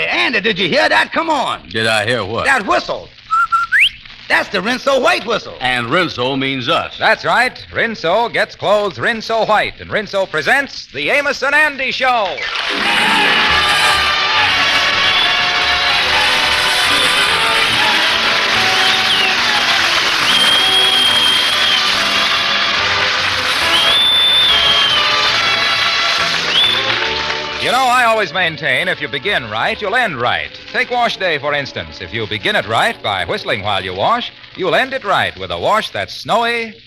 Andy, did you hear that? Come on. Did I hear what? That whistle. That's the Rinso White whistle. And Rinso means us. That's right. Rinso gets clothes Rinso White, and Rinso presents the Amos and Andy Show. You know, I always maintain if you begin right, you'll end right. Take wash day, for instance. If you begin it right by whistling while you wash, you'll end it right with a wash that's snowy,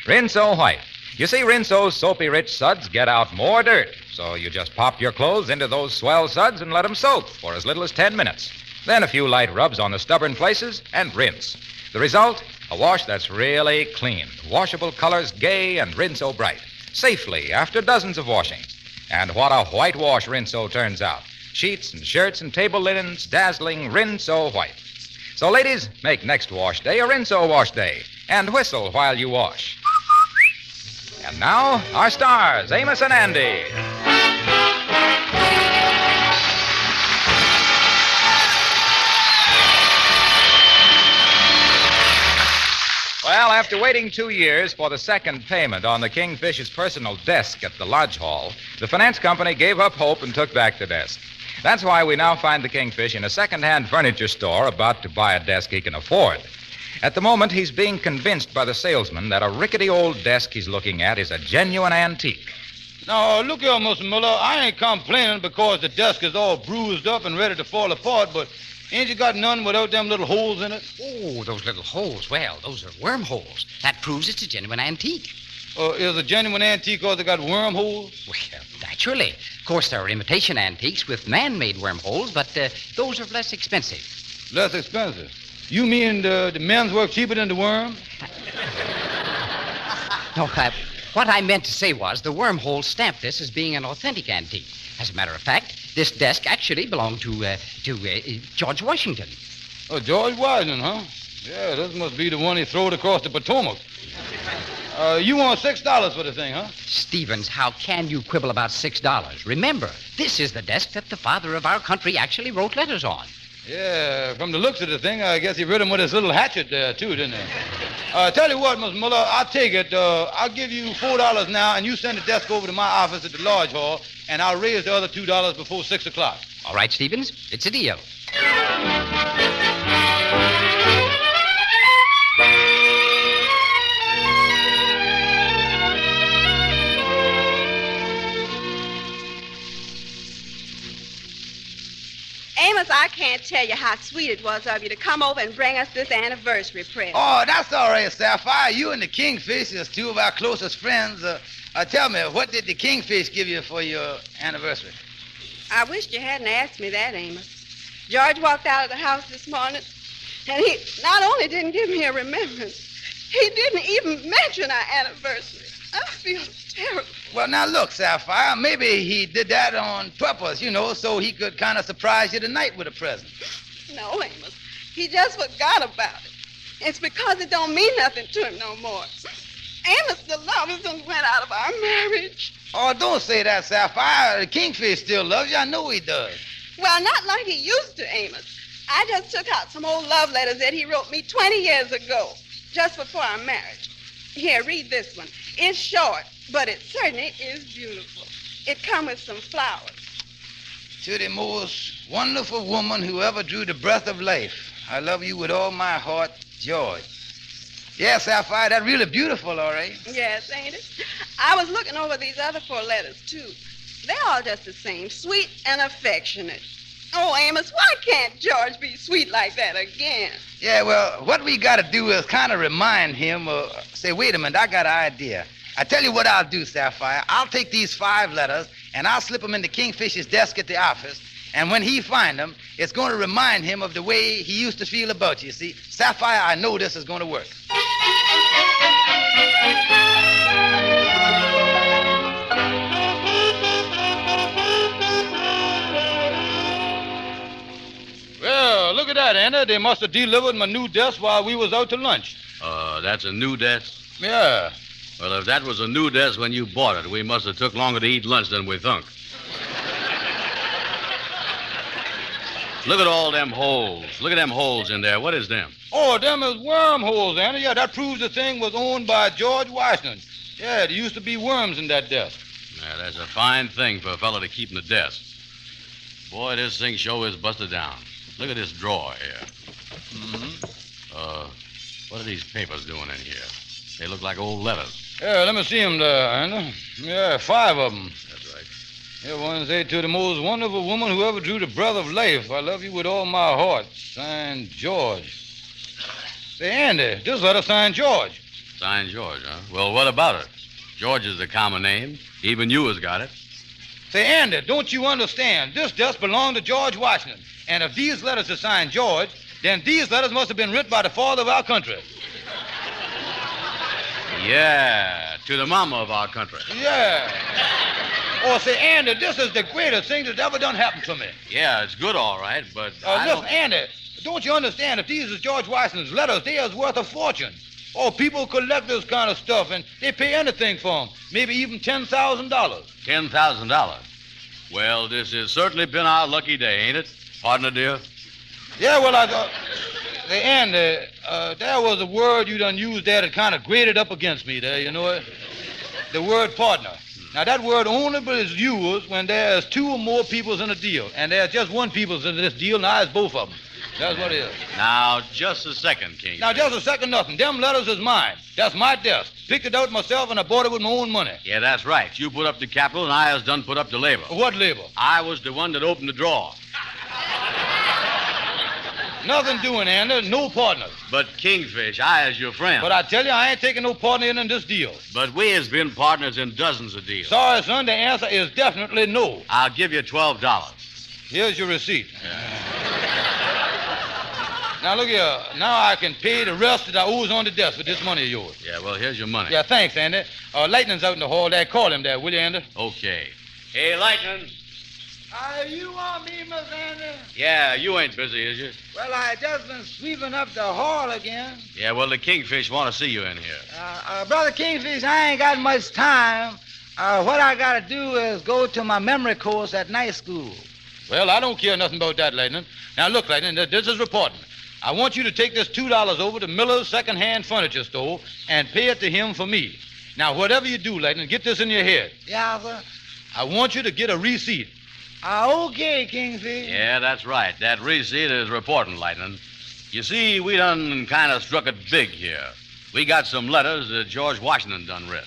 Rinso White. You see, Rinso's soapy-rich suds get out more dirt, so you just pop your clothes into those swell suds and let them soak for as little as 10 minutes. Then a few light rubs on the stubborn places and rinse. The result, a wash that's really clean. Washable colors gay and Rinso bright. Safely after dozens of washings. And what a whitewash Rinso turns out. Sheets and shirts and table linens, dazzling Rinso White. So, ladies, make next wash day a Rinso wash day. And whistle while you wash. And now, our stars, Amos and Andy. Well, after waiting 2 years for the second payment on the Kingfish's personal desk at the Lodge Hall, the finance company gave up hope and took back the desk. That's why we now find the Kingfish in a second-hand furniture store about to buy a desk he can afford. At the moment, he's being convinced by the salesman that a rickety old desk he's looking at is a genuine antique. Now, look here, Mr. Miller. I ain't complaining because the desk is all bruised up and ready to fall apart, but ain't you got none without them little holes in it? Oh, those little holes. Well, those are wormholes. That proves it's a genuine antique. Is a genuine antique because it got wormholes? Well, naturally. Of course, there are imitation antiques with man-made wormholes, but those are less expensive. Less expensive? You mean the men's work cheaper than the worm? No, what I meant to say was the wormhole stamped this as being an authentic antique. As a matter of fact, this desk actually belonged to George Washington. Oh, George Washington, huh? Yeah, this must be the one he throwed across the Potomac. You want $6 for the thing, huh? Stevens, how can you quibble about $6? Remember, this is the desk that the father of our country actually wrote letters on. Yeah, from the looks of the thing, I guess he wrote him with his little hatchet there, too, didn't he? Tell you what, Mr. Muller, I'll take it. I'll give you $4 now, and you send the desk over to my office at the Lodge Hall, and I'll raise the other $2 before 6 o'clock. All right, Stevens, it's a deal. Amos, I can't tell you how sweet it was of you to come over and bring us this anniversary present. Oh, that's all right, Sapphire. You and the Kingfish is two of our closest friends. Tell me, what did the Kingfish give you for your anniversary? I wished you hadn't asked me that, Amos. George walked out of the house this morning, and he not only didn't give me a remembrance, he didn't even mention our anniversary. I feel terrible. Well, now, look, Sapphire, maybe he did that on purpose, so he could kind of surprise you tonight with a present. No, Amos. He just forgot about it. It's because it don't mean nothing to him no more. Amos, the love isn't went out of our marriage. Oh, don't say that, Sapphire. The Kingfish still loves you. I know he does. Well, not like he used to, Amos. I just took out some old love letters that he wrote me 20 years ago, just before our marriage. Here, read this one. It's short, but it certainly is beautiful. It comes with some flowers. To the most wonderful woman who ever drew the breath of life, I love you with all my heart, George. Yes, Sapphire, that's really beautiful, all right. Yes, ain't it? I was looking over these other 4 letters, too. They're all just the same, sweet and affectionate. Oh, Amos, why can't George be sweet like that again? Yeah, well, what we got to do is kind of remind him, say, wait a minute, I got an idea. I tell you what I'll do, Sapphire. I'll take these 5 letters, and I'll slip them into Kingfish's desk at the office, and when he finds them, it's going to remind him of the way he used to feel about you. See, Sapphire, I know this is going to work. Well, look at that, Anna. They must have delivered my new desk while we was out to lunch. That's a new desk? Yeah. Well, if that was a new desk when you bought it, we must have took longer to eat lunch than we thunk. Look at all them holes. Look at them holes in there. What is them? Oh, them is wormholes, Andy. Yeah, that proves the thing was owned by George Washington. Yeah, there used to be worms in that desk. Yeah, that's a fine thing for a fellow to keep in the desk. Boy, this thing sure is busted down. Look at this drawer here. What are these papers doing in here? They look like old letters. Yeah, let me see them there, Andy. Yeah, 5 of them. That's right. Here one say, to the most wonderful woman who ever drew the breath of life, I love you with all my heart. Signed, George. Say, Andy, this letter signed George. Signed George, huh? Well, what about it? George is the common name. Even you has got it. Say, Andy, don't you understand? This desk belonged to George Washington. And if these letters are signed George, then these letters must have been written by the father of our country. Yeah, to the mama of our country. Yeah. Oh, say, Andy, this is the greatest thing that's ever done happened to me. Yeah, it's good, all right, but I Listen, don't... Andy, don't you understand? If these is George Washington's letters, they is worth a fortune. Oh, people collect this kind of stuff, and they pay anything for them. Maybe even $10,000. $10,000. Well, this has certainly been our lucky day, ain't it, partner dear? Yeah, well, I thought... Say, Andy, there was a word you done used there that kind of grated up against me there, you know it? The word partner. Now, that word only is used when there's 2 or more peoples in a deal. And there's just one peoples in this deal, now it's both of them. That's what it is. Now, just a second, King. Now, just a second, nothing. Them letters is mine. That's my desk. Picked it out myself, and I bought it with my own money. Yeah, that's right. You put up the capital, and I has done put up the labor. What labor? I was the one that opened the drawer. Nothing doing, Andy. No partners. But, Kingfish, I is your friend. But I tell you, I ain't taking no partner in this deal. But we has been partners in dozens of deals. Sorry, son, the answer is definitely no. I'll give you $12. Here's your receipt. Now, look here. Now I can pay the rest that I owes on the desk with this money of yours. Yeah, well, here's your money. Yeah, thanks, Andy. Lightning's out in the hall there. Call him there, will you, Andy? Okay. Hey, Lightning. You want me, Miss Andy? Yeah, you ain't busy, is you? Well, I just been sweeping up the hall again. Yeah, well, the Kingfish want to see you in here. Brother Kingfish, I ain't got much time. What I got to do is go to my memory course at night school. Well, I don't care nothing about that, Lightning. Now, look, Lightning, this is reporting. I want you to take this $2 over to Miller's second-hand furniture store and pay it to him for me. Now, whatever you do, Lightning, get this in your head. Yeah, sir. I want you to get a receipt. Okay, Kingfish. Yeah, that's right. That receipt is reporting, Lightning. You see, we done kind of struck it big here. We got some letters that George Washington done writ.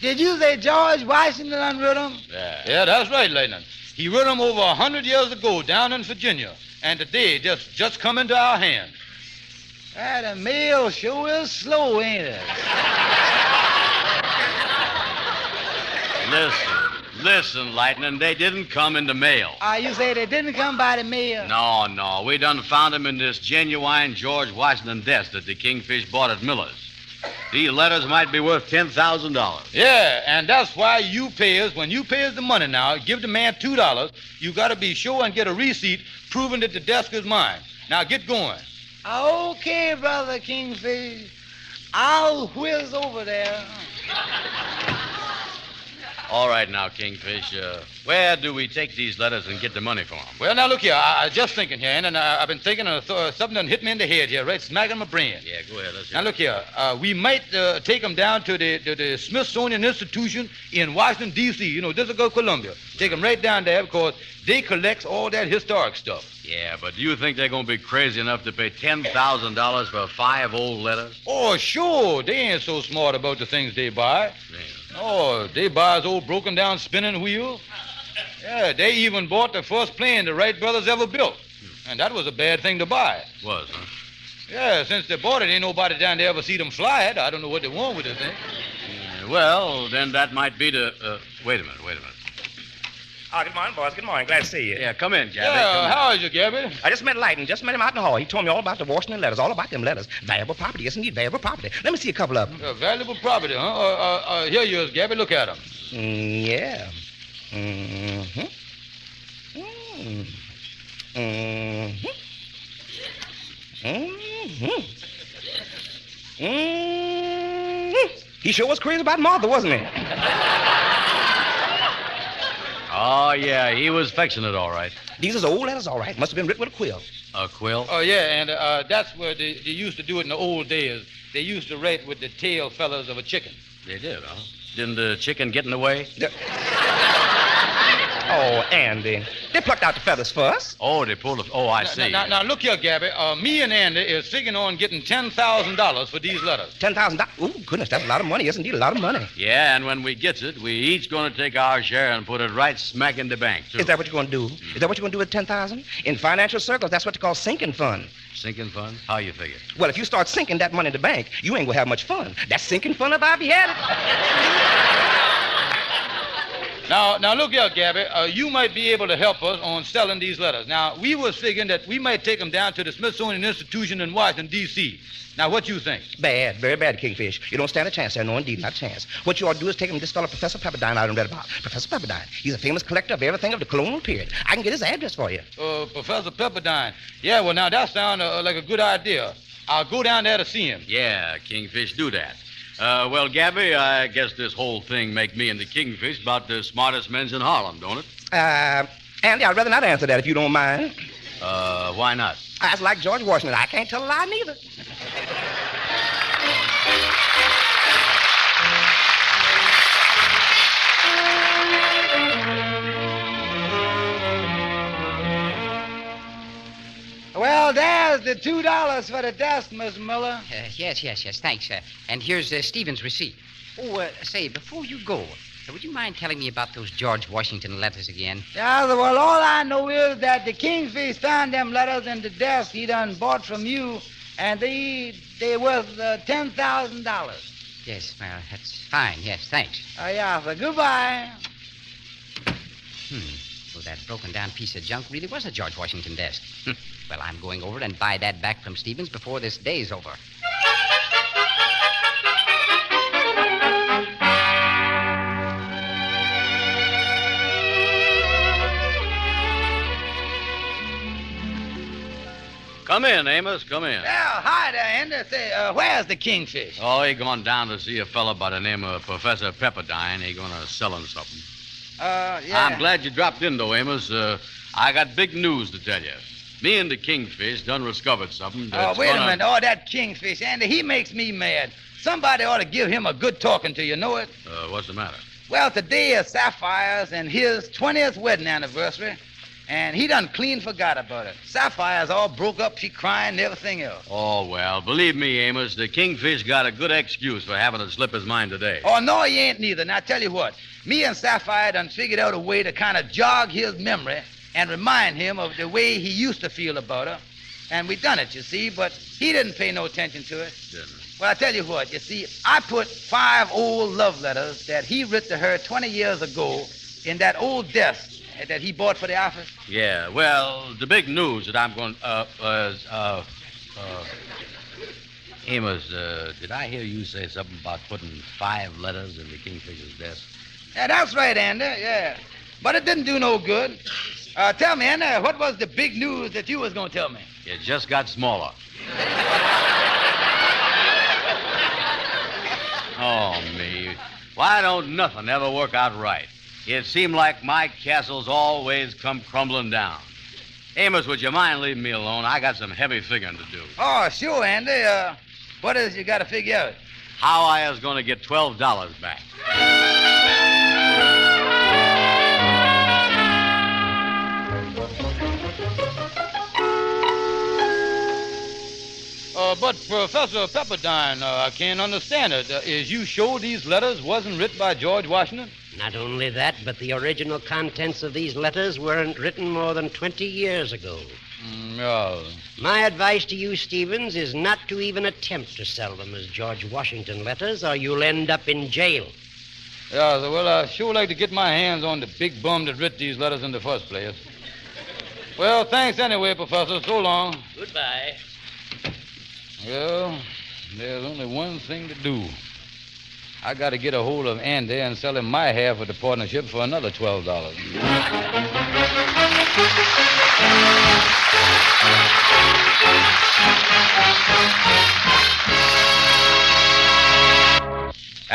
Did you say George Washington unwrote them? Yeah, that's right, Lightning. He wrote them over 100 years ago down in Virginia, and today just come into our hands. The mail sure is slow, ain't it? Listen, Lightning, they didn't come in the mail. You say they didn't come by the mail? No, we done found them in this genuine George Washington desk that the Kingfish bought at Miller's. These letters might be worth $10,000. Yeah, and that's why you pay us. When you pay us the money now, give the man $2, you got to be sure and get a receipt proving that the desk is mine. Now, get going. Okay, Brother Kingfish. I'll whiz over there. All right now, Kingfish. Where do we take these letters and get the money from them? Well, now, look here. I just thinking here, and I've been thinking of something done hit me in the head here, right smack in my brain. Yeah, go ahead. Let's hear Now, it. look here. We might take them down to the Smithsonian Institution in Washington, D.C., you know, District of Columbia. Take them right down there because they collect all that historic stuff. Yeah, but do you think they're going to be crazy enough to pay $10,000 for 5 old letters? Oh, sure. They ain't so smart about the things they buy. Yeah. Oh, they buy his old broken-down spinning wheel. Yeah, they even bought the first plane the Wright brothers ever built. And that was a bad thing to buy. Was, huh? Yeah, since they bought it, ain't nobody down there ever see them fly it. I don't know what they want with the thing. Well, then that might be the... Wait a minute. Good morning, boys. Good morning. Glad to see you. Yeah, come in, Gabby. Yeah, how is you, Gabby? I just met Lightning. Just met him out in the hall. He told me all about the Washington letters, all about them letters. Valuable property. Yes, indeed, valuable property. Let me see a couple of them. Valuable property, huh? Here you is, Gabby. Look at them. Yeah. Mm-hmm. Mm-hmm. Mm-hmm. Mm-hmm. He sure was crazy about Martha, wasn't he? Oh, yeah, he was fixing it all right. These is old letters, all right. Must have been written with a quill. A quill? Oh, yeah, and that's where they used to do it in the old days. They used to write with the tail feathers of a chicken. They did, huh? Didn't the chicken get in the way? Oh, Andy. They plucked out the feathers first. Oh, they pulled it. Oh, I see. Now, look here, Gabby. Me and Andy is figuring on getting $10,000 for these letters. $10,000. Oh, goodness, that's a lot of money. Yes, indeed, a lot of money. Yeah, and when we gets it, we each going to take our share and put it right smack in the bank, too. Is that what you're going to do? Is that what you're going to do with 10,000? In financial circles, that's what they call sinking fund. Sinking fund? How you figure? Well, if you start sinking that money in the bank, you ain't going to have much fun. That's sinking fun if I ever had it. Now, look here, Gabby. You might be able to help us on selling these letters. Now, we was figuring that we might take them down to the Smithsonian Institution in Washington, D.C. Now, what you think? Bad, very bad, Kingfish. You don't stand a chance there. No, indeed, not a chance. What you ought to do is take him to this fellow, Professor Pepperdine, I done read about. Professor Pepperdine. He's a famous collector of everything of the colonial period. I can get his address for you. Professor Pepperdine. Yeah, well, now, that sounds like a good idea. I'll go down there to see him. Yeah, Kingfish, do that. Well, Gabby, I guess this whole thing make me and the Kingfish about the smartest men in Harlem, don't it? Andy, I'd rather not answer that if you don't mind. Why not? That's like George Washington. I can't tell a lie neither. Well, there's the $2 for the desk, Miss Miller. Yes, thanks. And here's Stephen's receipt. Oh, say, before you go, would you mind telling me about those George Washington letters again? Yeah, well, all I know is that the Kingfish found them letters in the desk he done bought from you, and they worth $10,000. Yes, well, that's fine. Yes, thanks. Yeah, so goodbye. So that broken-down piece of junk really was a George Washington desk. Well, I'm going over and buy that back from Stevens before this day's over. Come in, Amos, come in. Well, hi there, Andy. Say, where's the Kingfish? Oh, he gone down to see a fella by the name of Professor Pepperdine. He gonna sell him something. Yeah. I'm glad you dropped in, though, Amos. I got big news to tell you. Me and the Kingfish done discovered something that's wait a minute. Oh, that Kingfish, Andy, he makes me mad. Somebody ought to give him a good talking to, you know it? What's the matter? Well, today is Sapphire's and his 20th wedding anniversary, and he done clean forgot about it. Sapphire's all broke up, she crying and everything else. Oh, well, believe me, Amos, the Kingfish got a good excuse for having to slip his mind today. Oh, no, he ain't neither. Now, tell you what. Me and Sapphire done figured out a way to kind of jog his memory and remind him of the way he used to feel about her. And we done it, you see, but he didn't pay no attention to it. Didn't. Well, I tell you what, you see, I put 5 old love letters that he wrote to her 20 years ago in that old desk that he bought for the office. Yeah, well, the big news that I'm going, Amos, did I hear you say something about putting 5 letters in the Kingfisher's desk? Yeah, that's right, Andy, yeah. But it didn't do no good. Tell me, Andy, what was the big news that you was going to tell me? It just got smaller. Oh, me. Why don't nothing ever work out right? It seemed like my castles always come crumbling down. Amos, would you mind leaving me alone? I got some heavy figuring to do. Oh, sure, Andy. What is you got to figure out? How I was going to get $12 back. But Professor Pepperdine, I can't understand it. Is you sure these letters wasn't written by George Washington? Not only that, but the original contents of these letters weren't written more than 20 years ago. No. My advice to you, Stevens, is not to even attempt to sell them as George Washington letters, or you'll end up in jail. Yeah, well, I sure like to get my hands on the big bum that writ these letters in the first place. Well, thanks anyway, Professor. So long. Goodbye. Well, there's only one thing to do. I got to get a hold of Andy and sell him my half of the partnership for another $12.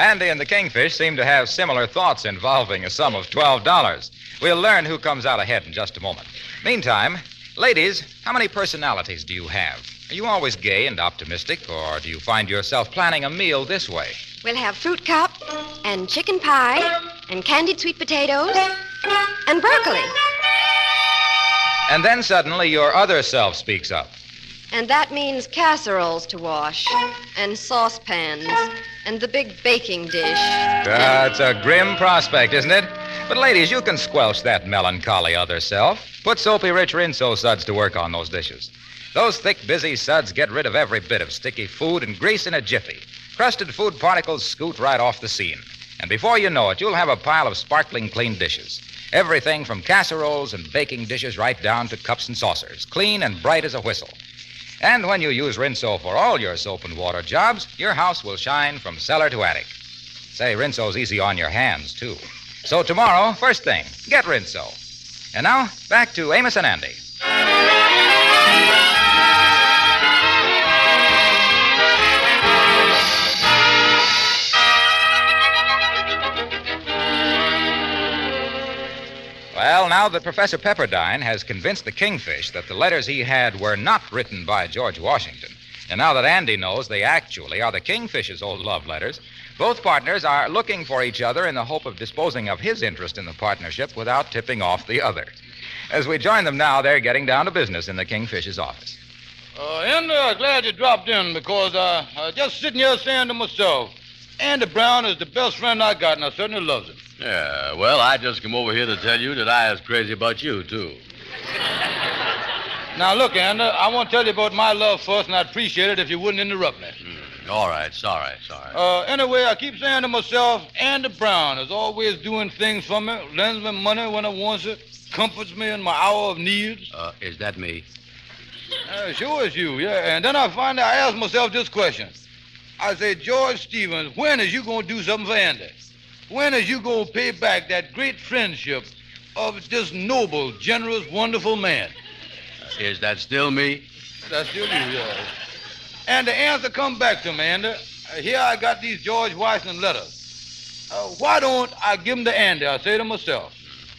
Andy and the Kingfish seem to have similar thoughts involving a sum of $12. We'll learn who comes out ahead in just a moment. Meantime, ladies, how many personalities do you have? Are you always gay and optimistic, or do you find yourself planning a meal this way? We'll have fruit cup and chicken pie and candied sweet potatoes and broccoli. And then suddenly your other self speaks up. And that means casseroles to wash and saucepans and the big baking dish. It's a grim prospect, isn't it? But ladies, you can squelch that melancholy other self. Put soapy rich Rinso suds to work on those dishes. Those thick, busy suds get rid of every bit of sticky food and grease in a jiffy. Crusted food particles scoot right off the scene. And before you know it, you'll have a pile of sparkling clean dishes. Everything from casseroles and baking dishes right down to cups and saucers, clean and bright as a whistle. And when you use Rinso for all your soap and water jobs, your house will shine from cellar to attic. Say, Rinso's easy on your hands, too. So tomorrow, first thing, get Rinso. And now, back to Amos and Andy. Well, now that Professor Pepperdine has convinced the Kingfish that the letters he had were not written by George Washington, and now that Andy knows they actually are the Kingfish's old love letters, both partners are looking for each other in the hope of disposing of his interest in the partnership without tipping off the other. As we join them now, they're getting down to business in the Kingfish's office. Andy, glad you dropped in because I just sitting here saying to myself, Andy Brown is the best friend I got, and I certainly loves him. Yeah, well, I just come over here to tell you that I is crazy about you, too. Now, look, Andy, I want to tell you about my love first, and I'd appreciate it if you wouldn't interrupt me. All right, sorry. Anyway, I keep saying to myself, Andy Brown is always doing things for me, lends me money when I want it, comforts me in my hour of need. Is that me? Sure it's you, yeah. And then I ask myself this question. I say, George Stevens, when is you going to do something for Andy? When is you going to pay back that great friendship of this noble, generous, wonderful man? Is that still me? That's still you, yeah. And the answer come back to me, Andy. Here I got these George Washington letters. Why don't I give them to Andy? I say to myself.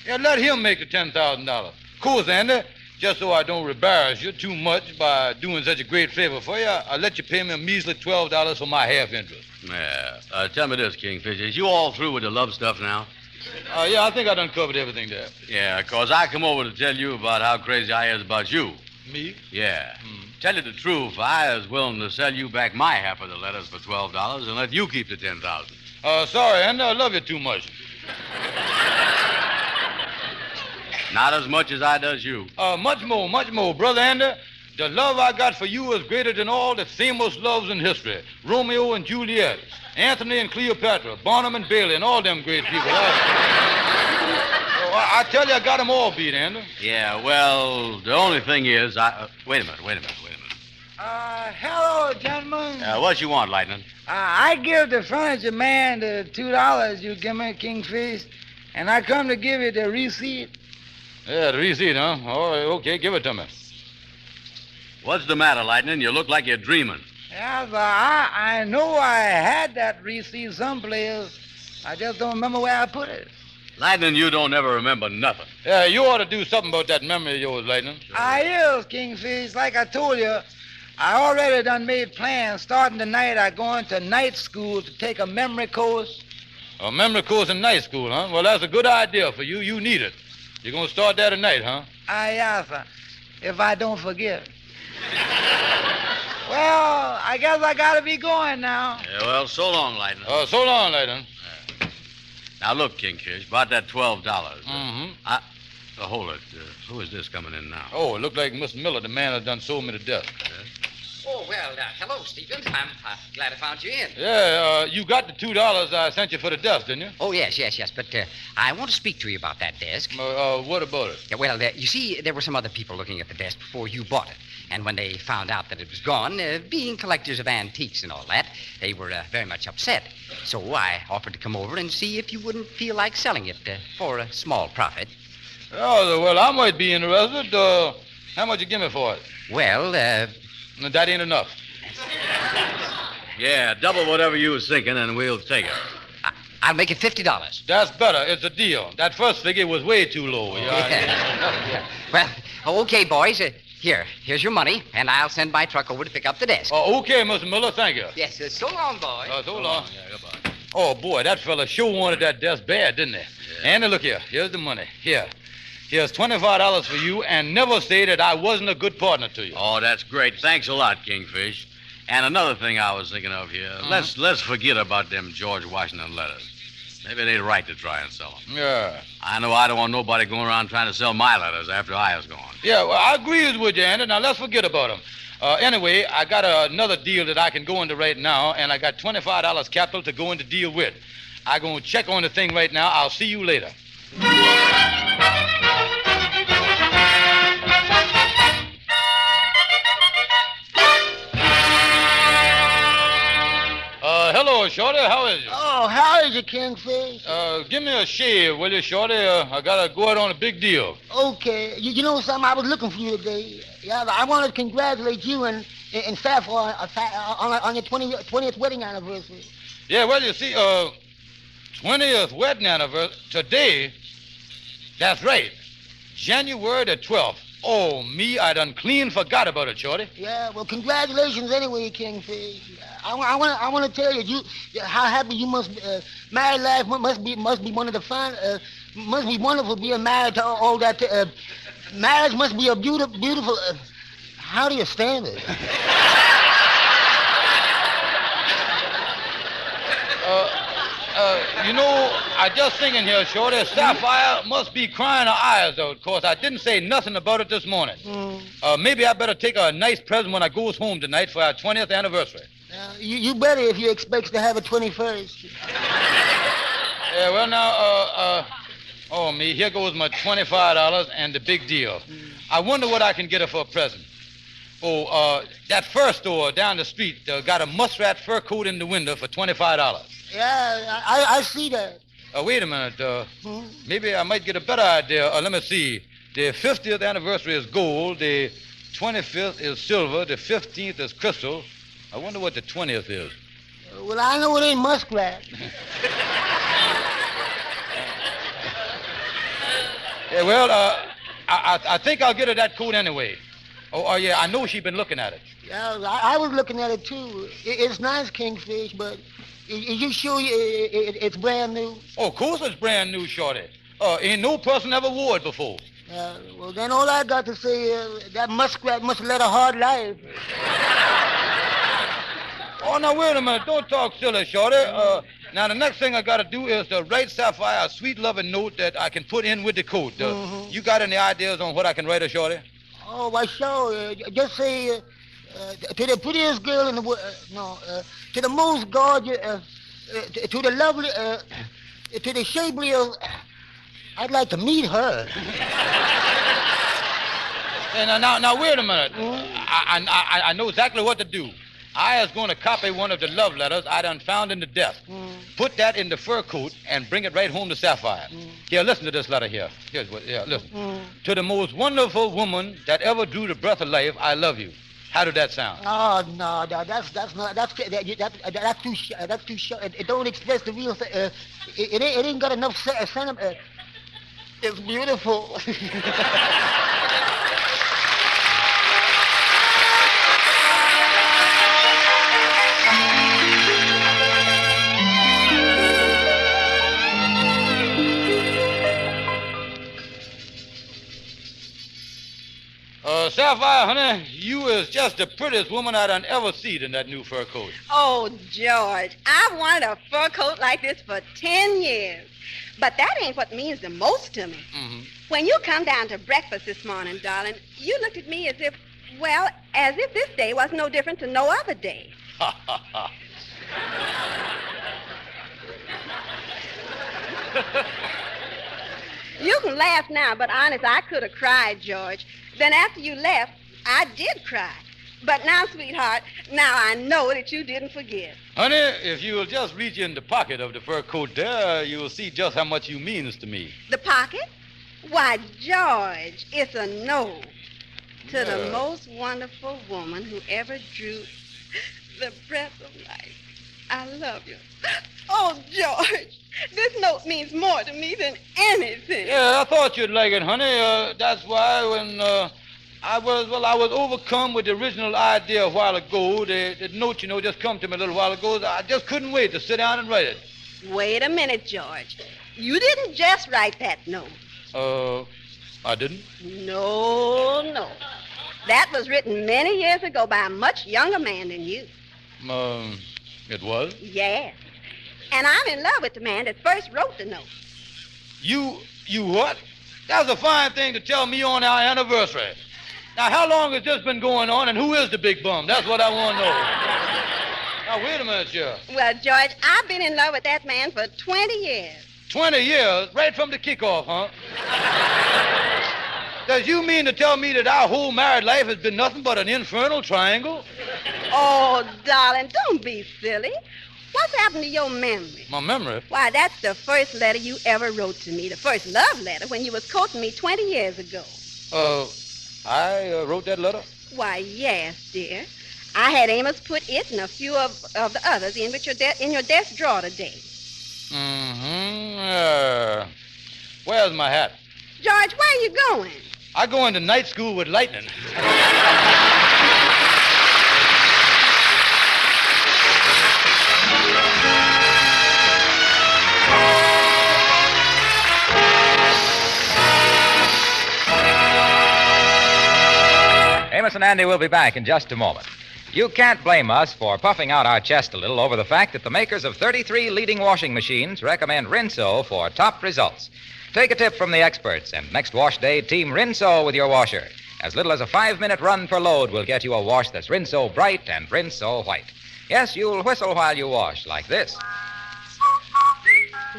Yeah, let him make the $10,000. Of course, Andy, just so I don't embarrass you too much by doing such a great favor for you, I'll let you pay me a measly $12 for my half interest. Yeah. Tell me this, Kingfish. Is you all through with the love stuff now? Yeah, I think I done covered everything there. Yeah, 'cause I come over to tell you about how crazy I is about you. Me? Yeah. Tell you the truth, I is willing to sell you back my half of the letters for $12 and let you keep the $10,000. Sorry, Andy, I love you too much. Not as much as I does you. Much more, Brother Andy. The love I got for you is greater than all the famous loves in history. Romeo and Juliet, Anthony and Cleopatra, Barnum and Bailey, and all them great people. I tell you, I got them all beat, Andy. Yeah, well, the only thing is, Wait a minute. Hello, gentlemen. What you want, Lightning? I give the furniture man the $2 you give me, Kingfish, and I come to give you the receipt. Yeah, the receipt, huh? All right, okay, give it to me. What's the matter, Lightning? You look like you're dreaming. Yeah, but I know I had that receipt someplace. I just don't remember where I put it. Lightning, you don't ever remember nothing. Yeah, you ought to do something about that memory of yours, Lightning. I is, Kingfish. Like I told you, I already done made plans. Starting tonight, I going to night school to take a memory course. A memory course in night school, huh? Well, that's a good idea for you. You need it. You're going to start that tonight, huh? Yeah, sir. If I don't forget. Well, I guess I gotta be going now. Yeah, well, so long, Lightning. So long, Lightning. Now, look, Kingfish, about that $12. Mm-hmm. Hold it. Who is this coming in now? Oh, it looked like Miss Miller, the man that done sold me to death. Oh, well, hello, Stevens. I'm glad I found you in. Yeah, you got the $2 I sent you for the desk, didn't you? Oh, yes. But I want to speak to you about that desk. What about it? Yeah, well, you see, there were some other people looking at the desk before you bought it. And when they found out that it was gone, being collectors of antiques and all that, they were very much upset. So I offered to come over and see if you wouldn't feel like selling it for a small profit. Oh, well, I might be interested. How much you give me for it? Well, that ain't enough. Yeah, double whatever you was thinking, and we'll take it. I'll make it $50. That's better. It's a deal. That first figure was way too low. Yeah. Well, okay, boys. Here's your money, and I'll send my truck over to pick up the desk. Oh, okay, Mr. Miller. Thank you. Yes, so long, boys. So long. Yeah, goodbye. Oh, boy, that fella sure wanted that desk bad, didn't he? Yeah. Andy, look here. Here's the money. Here's $25 for you, and never say that I wasn't a good partner to you. Oh, that's great. Thanks a lot, Kingfish. And another thing I was thinking of here. Let's forget about them George Washington letters. Maybe it ain't right to try and sell them. Yeah. I know I don't want nobody going around trying to sell my letters after I was gone. Yeah, well, I agree with you, Andy. Now, let's forget about them. Anyway, I got another deal that I can go into right now, and I got $25 capital to go into deal with. I'm going to check on the thing right now. I'll see you later. Hello, Shorty. How is you? Oh, how is it, Kingfish? Give me a shave, will you, Shorty? I got to go out on a big deal. Okay. You know something? I was looking for you today. Yeah, I want to congratulate you and Sapphire on your 20th wedding anniversary. Yeah, well, you see, 20th wedding anniversary today. That's right. January the 12th. Oh, me, I done clean forgot about it, Shorty. Yeah, well, congratulations anyway, Kingfish. I want to tell you how happy you must be. Married life must be one of the fun. Must be wonderful being married to all that. Marriage must be a beautiful. How do you stand it? You know, I just thinking here, Shorty, Sapphire must be crying her eyes out, of course. I didn't say nothing about it this morning. Maybe I better take a nice present when I goes home tonight for our 20th anniversary. You better if you expect to have a 21st. Yeah, well, now, me, here goes my $25 and the big deal. I wonder what I can get her for a present. That fur store down the street got a muskrat fur coat in the window for $25. Yeah, I see that. Wait a minute. Maybe I might get a better idea. Let me see. The 50th anniversary is gold. The 25th is silver. The 15th is crystal. I wonder what the 20th is. Well, I know it ain't muskrat. Yeah, well, I think I'll get her that coat anyway. Oh, yeah, I know she's been looking at it. Yeah, I was looking at it, too. It's nice, Kingfish, but is you sure it's brand new? Oh, of course it's brand new, Shorty. Ain't no person ever wore it before. Well, then all I got to say is that muskrat must have led a hard life. Oh, now, wait a minute. Don't talk silly, Shorty. Now, the next thing I got to do is to write Sapphire a sweet, loving note that I can put in with the coat. You got any ideas on what I can write her, Shorty? Oh, why, sure. Just say, to the prettiest girl in the world, to the most gorgeous, to the lovely, to the shapely, I'd like to meet her. Now, wait a minute. I know exactly what to do. I was going to copy one of the love letters I done found in the desk. Put that in the fur coat and bring it right home to Sapphire. Here, listen to this letter here. Listen. To the most wonderful woman that ever drew the breath of life, I love you. How did that sound? Oh, no, that's too short. It don't express the real thing. It ain't got enough sentiment. It's beautiful. Sapphire, honey, you is just the prettiest woman I done ever seen in that new fur coat. Oh, George, I've wanted a fur coat like this for 10 years. But that ain't what means the most to me. When you come down to breakfast this morning, darling, you looked at me as if this day was no different to no other day. Ha, ha, ha. You can laugh now, but honest, I could have cried, George. Then after you left, I did cry. But now, sweetheart, now I know that you didn't forget. Honey, if you'll just reach in the pocket of the fur coat there, you'll see just how much you means to me. The pocket? Why, George, it's a note to the most wonderful woman who ever drew the breath of life. I love you. Oh, George, This note means more to me than anything. Yeah, I thought you'd like it, honey. That's why when I was overcome with the original idea a while ago. The note, just come to me a little while ago. I just couldn't wait to sit down and write it. Wait a minute, George. You didn't just write that note. I didn't? No. That was written many years ago by a much younger man than you. It was? Yes. And I'm in love with the man that first wrote the note. You what? That's a fine thing to tell me on our anniversary. Now, how long has this been going on, and who is the big bum? That's what I want to know. Now, wait a minute, sir. Well, George, I've been in love with that man for 20 years. 20 years? Right from the kickoff, huh? Does you mean to tell me that our whole married life has been nothing but an infernal triangle? Oh, darling, don't be silly. What's happened to your memory? My memory? Why, that's the first letter you ever wrote to me, the first love letter when you was courting me 20 years ago. I wrote that letter? Why, yes, dear. I had Amos put it and a few of the others in your desk drawer today. Where's my hat? George, where are you going? I go into night school with lightning. Amos and Andy will be back in just a moment. You can't blame us for puffing out our chest a little over the fact that the makers of 33 leading washing machines recommend Rinso for top results. Take a tip from the experts, and next wash day, team Rinso with your washer. As little as a 5-minute run per load will get you a wash that's Rinso bright and Rinso white. Yes, you'll whistle while you wash, like this.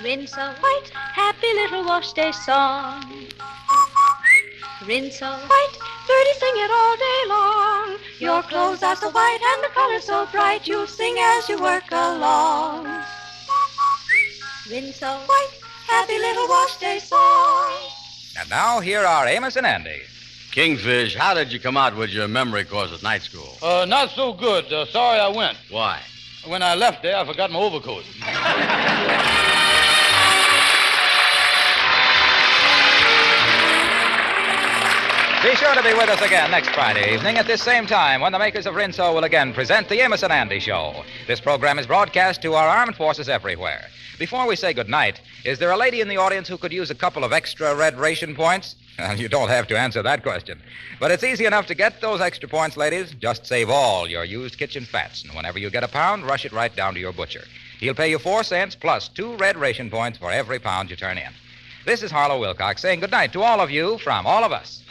Rinso white, happy little wash day song. Rinso white, dirty sing it all day long. Your clothes are so white and the color so bright, you'll sing as you work along. Rinso white, happy little wash day song. And now, here are Amos and Andy. Kingfish, how did you come out with your memory course at night school? Not so good. Sorry I went. Why? When I left there, I forgot my overcoat. Be sure to be with us again next Friday evening at this same time when the makers of Rinso will again present the Amos and Andy Show. This program is broadcast to our armed forces everywhere. Before we say goodnight, is there a lady in the audience who could use a couple of extra red ration points? You don't have to answer that question. But it's easy enough to get those extra points, ladies. Just save all your used kitchen fats, and whenever you get a pound, rush it right down to your butcher. He'll pay you 4 cents plus 2 red ration points for every pound you turn in. This is Harlow Wilcox saying goodnight to all of you from all of us.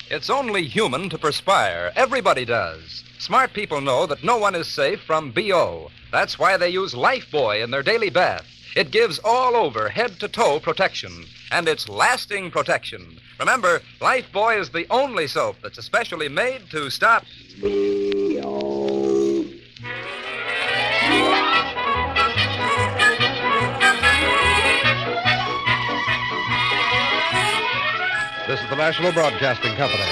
It's only human to perspire. Everybody does. Smart people know that no one is safe from BO. That's why they use Lifebuoy in their daily bath. It gives all-over, head-to-toe protection, and it's lasting protection. Remember, Lifebuoy is the only soap that's especially made to stop BO. This is the National Broadcasting Company.